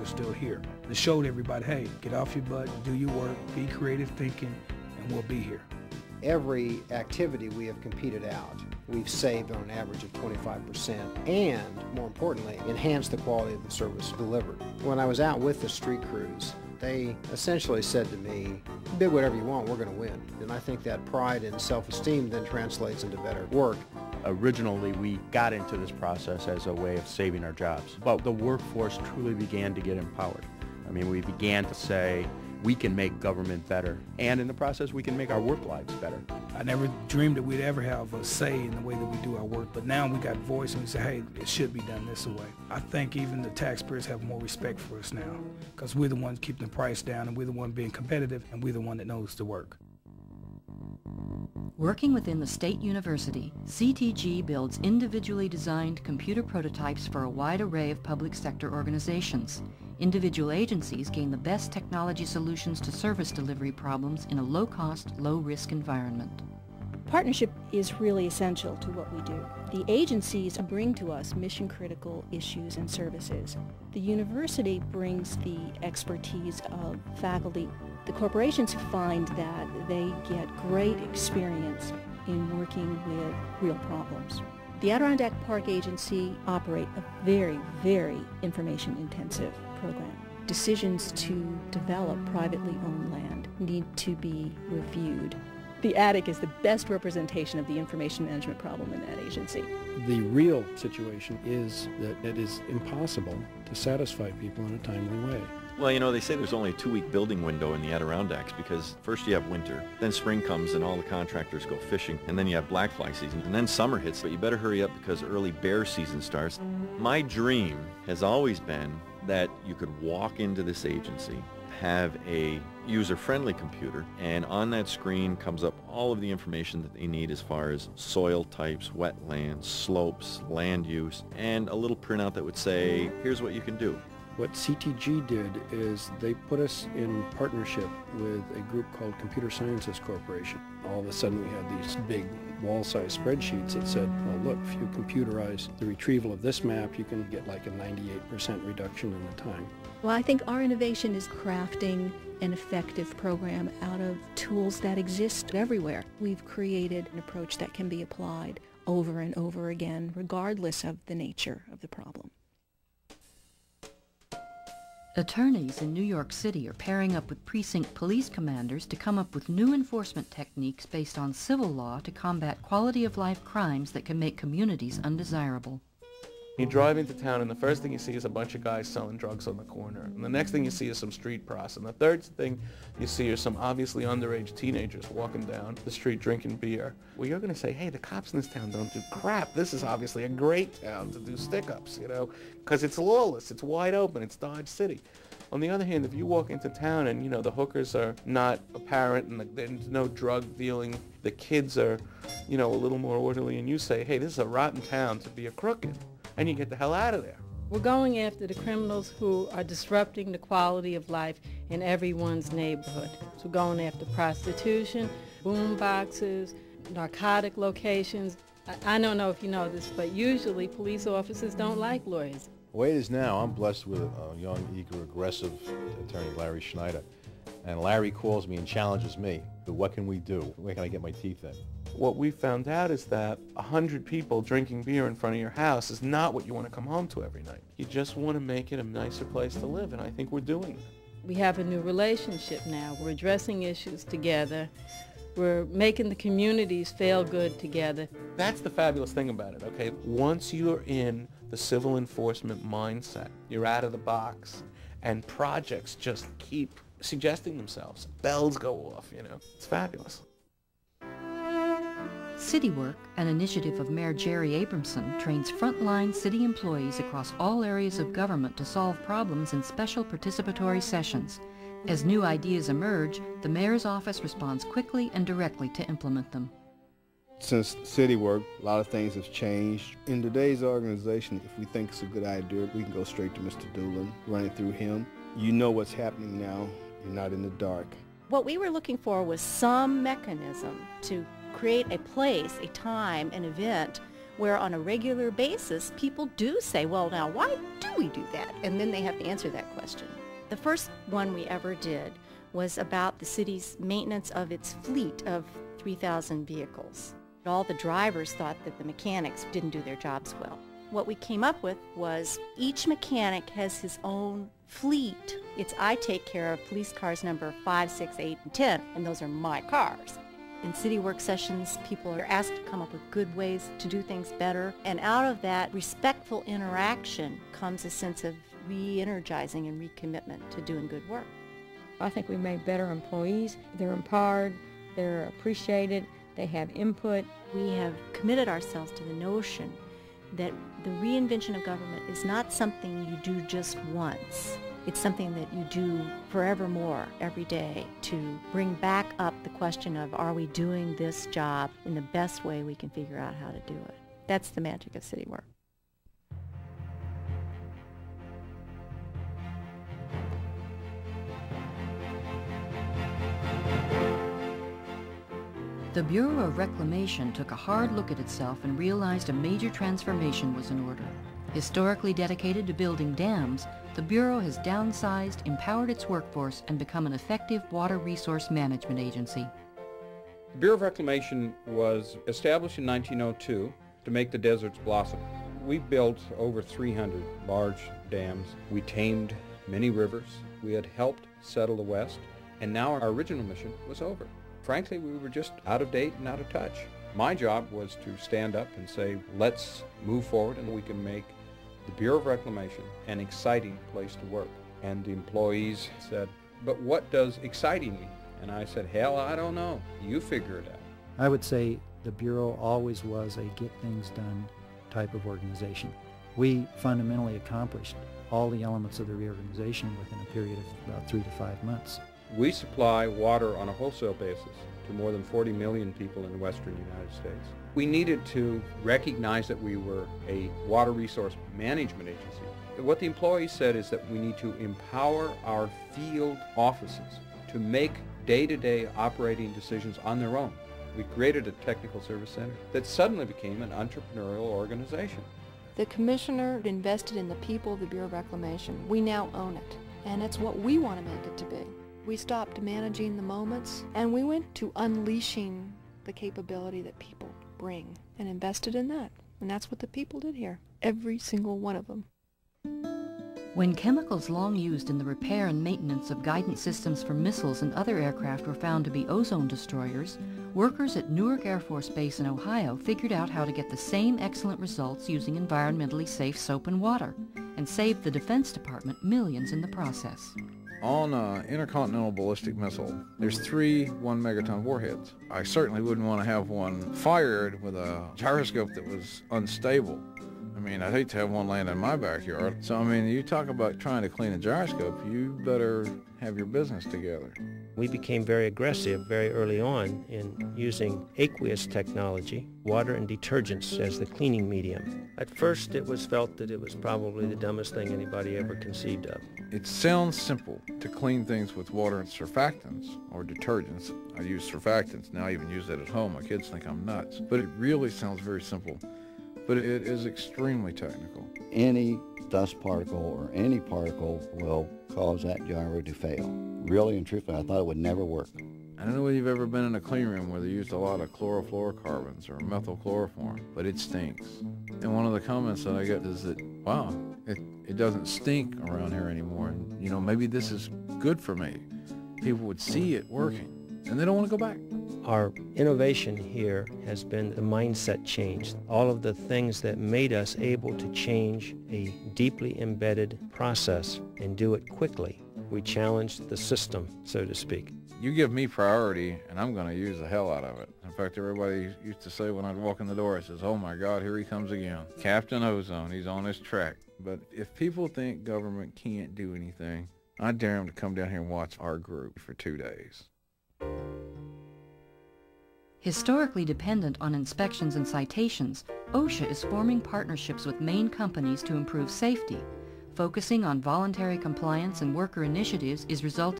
we're still here. It showed everybody, hey, get off your butt, do your work, be creative thinking, and we'll be here. Every activity we have competed out, we've saved on an average of 25% and, more importantly, enhanced the quality of the service delivered. When I was out with the street crews, they essentially said to me, bid whatever you want, we're going to win. And I think that pride and self-esteem then translates into better work. Originally, we got into this process as a way of saving our jobs, but the workforce truly began to get empowered. I mean, we began to say, we can make government better, and in the process, we can make our work lives better. I never dreamed that we'd ever have a say in the way that we do our work, but now we got voice and we say, hey, it should be done this way. I think even the taxpayers have more respect for us now, because we're the ones keeping the price down, and we're the one being competitive, and we're the one that knows the work. Working within the State University, CTG builds individually designed computer prototypes for a wide array of public sector organizations. Individual agencies gain the best technology solutions to service delivery problems in a low-cost, low-risk environment. Partnership is really essential to what we do. The agencies bring to us mission-critical issues and services. The university brings the expertise of faculty. The corporations find that they get great experience in working with real problems. The Adirondack Park Agency operate a very, very information-intensive program. Decisions to develop privately owned land need to be reviewed. The attic is the best representation of the information management problem in that agency. The real situation is that it is impossible to satisfy people in a timely way. Well, you know, they say there's only a 2-week building window in the Adirondacks because first you have winter, then spring comes and all the contractors go fishing, and then you have black fly season, and then summer hits, but you better hurry up because early bear season starts. My dream has always been that you could walk into this agency, have a user-friendly computer, and on that screen comes up all of the information that they need as far as soil types, wetlands, slopes, land use, and a little printout that would say, here's what you can do. What CTG did is they put us in partnership with a group called Computer Sciences Corporation. All of a sudden we had these big wall-sized spreadsheets that said, well, look, if you computerize the retrieval of this map, you can get like a 98% reduction in the time. Well, I think our innovation is crafting an effective program out of tools that exist everywhere. We've created an approach that can be applied over and over again, regardless of the nature of the problem. Attorneys in New York City are pairing up with precinct police commanders to come up with new enforcement techniques based on civil law to combat quality-of-life crimes that can make communities undesirable. You drive into town and the first thing you see is a bunch of guys selling drugs on the corner. And the next thing you see is some street pros. And the third thing you see are some obviously underage teenagers walking down the street drinking beer. Well, you're going to say, hey, the cops in this town don't do crap. This is obviously a great town to do stick-ups, you know, because it's lawless, it's wide open, it's Dodge City. On the other hand, if you walk into town and, you know, the hookers are not apparent and there's no drug dealing, the kids are, you know, a little more orderly, and you say, hey, this is a rotten town to be a crook in. And you get the hell out of there. We're going after the criminals who are disrupting the quality of life in everyone's neighborhood. So we're going after prostitution, boom boxes, narcotic locations. I don't know if you know this, but usually police officers don't like lawyers. The way it is now, I'm blessed with a young, eager, aggressive attorney, Larry Schneider. And Larry calls me and challenges me. What can we do? Where can I get my teeth in? What we found out is that 100 people drinking beer in front of your house is not what you want to come home to every night. You just want to make it a nicer place to live, and I think we're doing that. We have a new relationship now. We're addressing issues together. We're making the communities feel good together. That's the fabulous thing about it, okay? Once you're in the civil enforcement mindset, you're out of the box, and projects just keep suggesting themselves. Bells go off, you know. It's fabulous. CityWork, an initiative of Mayor Jerry Abramson, trains frontline city employees across all areas of government to solve problems in special participatory sessions. As new ideas emerge, the mayor's office responds quickly and directly to implement them. Since CityWork, a lot of things have changed. In today's organization, if we think it's a good idea, we can go straight to Mr. Doolin, run it through him. You know what's happening now. You're not in the dark. What we were looking for was some mechanism to create a place, a time, an event where on a regular basis people do say, well, now why do we do that? And then they have to answer that question. The first one we ever did was about the city's maintenance of its fleet of 3,000 vehicles. All the drivers thought that the mechanics didn't do their jobs well. What we came up with was each mechanic has his own fleet. It's I take care of police cars number 5, 6, 8, and 10, and those are my cars. In city work sessions, people are asked to come up with good ways to do things better, and out of that respectful interaction comes a sense of re-energizing and recommitment to doing good work. I think we made better employees. They're empowered, they're appreciated, they have input. We have committed ourselves to the notion that the reinvention of government is not something you do just once. It's something that you do forevermore, every day, to bring back up the question of, are we doing this job in the best way we can figure out how to do it? That's the magic of city work. The Bureau of Reclamation took a hard look at itself and realized a major transformation was in order. Historically dedicated to building dams, the Bureau has downsized, empowered its workforce, and become an effective water resource management agency. The Bureau of Reclamation was established in 1902 to make the deserts blossom. We built over 300 large dams. We tamed many rivers. We had helped settle the West, and now our original mission was over. Frankly, we were just out of date and out of touch. My job was to stand up and say, let's move forward and we can make the Bureau of Reclamation an exciting place to work. And the employees said, but what does exciting mean? And I said, hell, I don't know. You figure it out. I would say the Bureau always was a get things done type of organization. We fundamentally accomplished all the elements of the reorganization within a period of about 3 to 5 months. We supply water on a wholesale basis to more than 40 million people in the western United States. We needed to recognize that we were a water resource management agency. What the employees said is that we need to empower our field offices to make day-to-day operating decisions on their own. We created a technical service center that suddenly became an entrepreneurial organization. The commissioner invested in the people of the Bureau of Reclamation. We now own it, and it's what we want to make it to be. We stopped managing the moments, and we went to unleashing the capability that people bring and invested in that. And that's what the people did here, every single one of them. When chemicals long used in the repair and maintenance of guidance systems for missiles and other aircraft were found to be ozone destroyers, workers at Newark Air Force Base in Ohio figured out how to get the same excellent results using environmentally safe soap and water, and saved the Defense Department millions in the process. On an intercontinental ballistic missile, there's 3 1-megaton warheads. I certainly wouldn't want to have one fired with a gyroscope that was unstable. I mean, I'd hate to have one land in my backyard. So, I mean, you talk about trying to clean a gyroscope, you better have your business together. We became very aggressive very early on in using aqueous technology, water and detergents as the cleaning medium. At first it was felt that it was probably the dumbest thing anybody ever conceived of. It sounds simple to clean things with water and surfactants, or detergents. I use surfactants, now I even use that at home. My kids think I'm nuts. But it really sounds very simple. But it is extremely technical. Any dust particle or any particle will cause that gyro to fail. Really and truthfully, I thought it would never work. I don't know whether you've ever been in a clean room where they used a lot of chlorofluorocarbons or methylchloroform, but it stinks. And one of the comments that I get is that, wow, it doesn't stink around here anymore. And, you know, maybe this is good for me. People would see it working, and they don't want to go back. Our innovation here has been the mindset change. All of the things that made us able to change a deeply embedded process and do it quickly. We challenged the system, so to speak. You give me priority, and I'm going to use the hell out of it. In fact, everybody used to say when I'd walk in the door, it says, oh my God, here he comes again. Captain Ozone, he's on his track. But if people think government can't do anything, I dare them to come down here and watch our group for 2 days. Historically dependent on inspections and citations, OSHA is forming partnerships with Maine companies to improve safety. Focusing on voluntary compliance and worker initiatives is resulting